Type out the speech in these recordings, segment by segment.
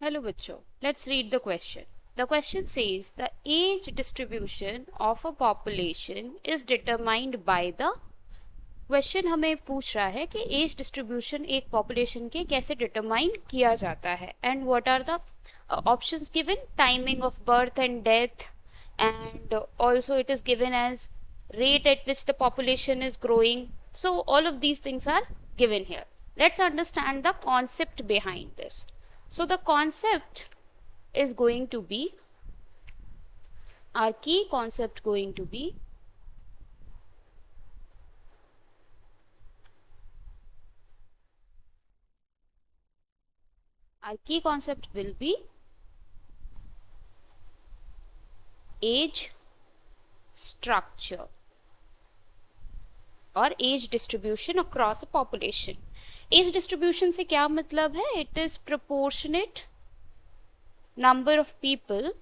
Hello bachcho, let's read the question. The question says the age distribution of a population is determined by the question हमें पूछ रहा है कि as distribution एक population के कैसे डिटरमाइन किया जाता है and what are the options given timing of birth and death and also it is given as rate at which the population is growing. So all of these things are given here. Let's understand the concept behind this. So the concept is going to be, our key concept going to be, will be age structure और age distribution across a population. Age distribution से क्या मतलब है? It is proportionate number of people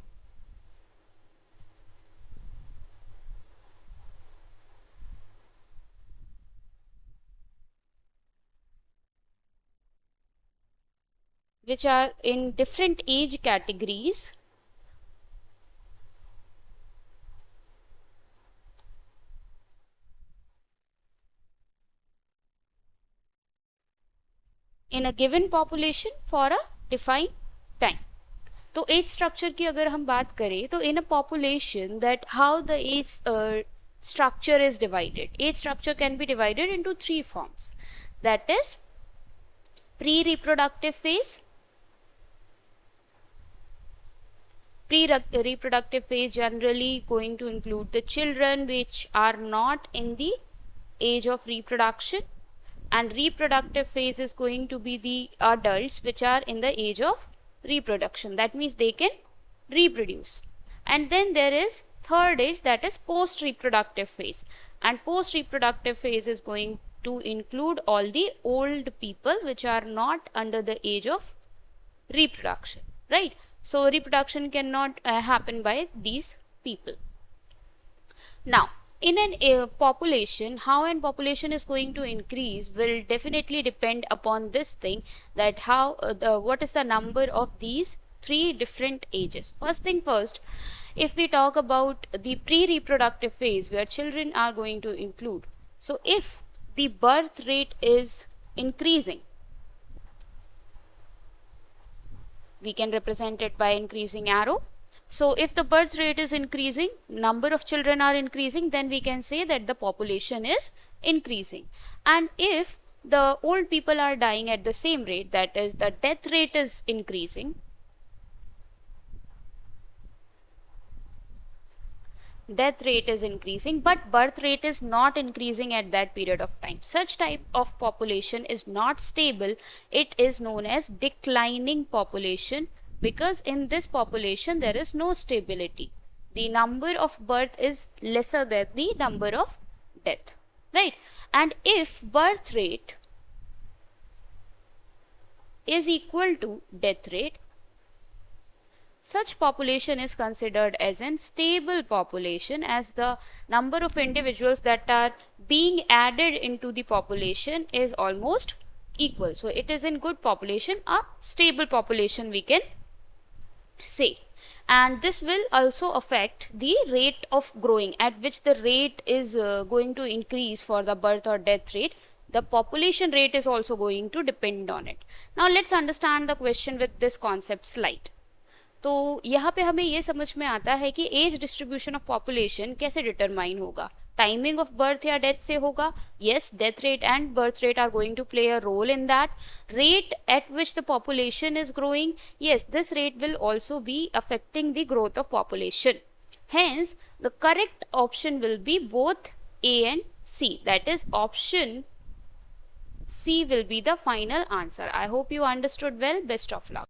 which are in different age categories in a given population for a defined time. तो age structure की अगर हम बात करें तो in a population that how the age structure is divided. Age structure can be divided into three forms. That is pre-reproductive phase. Pre-reproductive phase generally going to include the children which are not in the age of reproduction, and reproductive phase is going to be the adults which are in the age of reproduction. That means they can reproduce. And then there is third age, that is post reproductive phase, and post reproductive phase is going to include all the old people which are not under the age of reproduction, right? So reproduction cannot happen by these people. Now in a population, how an population is going to increase will definitely depend upon this thing, that how what is the number of these three different ages. First thing first, if we talk about the pre-reproductive phase where children are going to include, so if the birth rate is increasing, we can represent it by increasing arrow. So if the birth rate is increasing, number of children are increasing, then we can say that the population is increasing. And if the old people are dying at the same rate, that is the death rate is increasing, but birth rate is not increasing at that period of time, such type of population is not stable. It is known as declining population, because in this population there is no stability. The number of birth is lesser than the number of death, right? And if birth rate is equal to death rate, such population is considered as a stable population, as the number of individuals that are being added into the population is almost equal. So it is in good population, a stable population we can say. And this will also affect the rate of growing, at which the rate is going to increase for the birth or death rate. The population rate is also going to depend on it. Now let's understand the question with this concept slide. तो यहाँ पे हमें ये समझ में आता है कि एज डिस्ट्रीब्यूशन ऑफ पॉपुलेशन कैसे डिटरमाइन होगा. टाइमिंग ऑफ बर्थ या डेथ से होगा. yes, death rate and birth rate are going to play a role in that. Rate at which the population is growing, yes, this rate will also be affecting the growth of population. Hence the correct option will be both A and C, that is option C will be the final answer. I hope you understood well. Best of luck.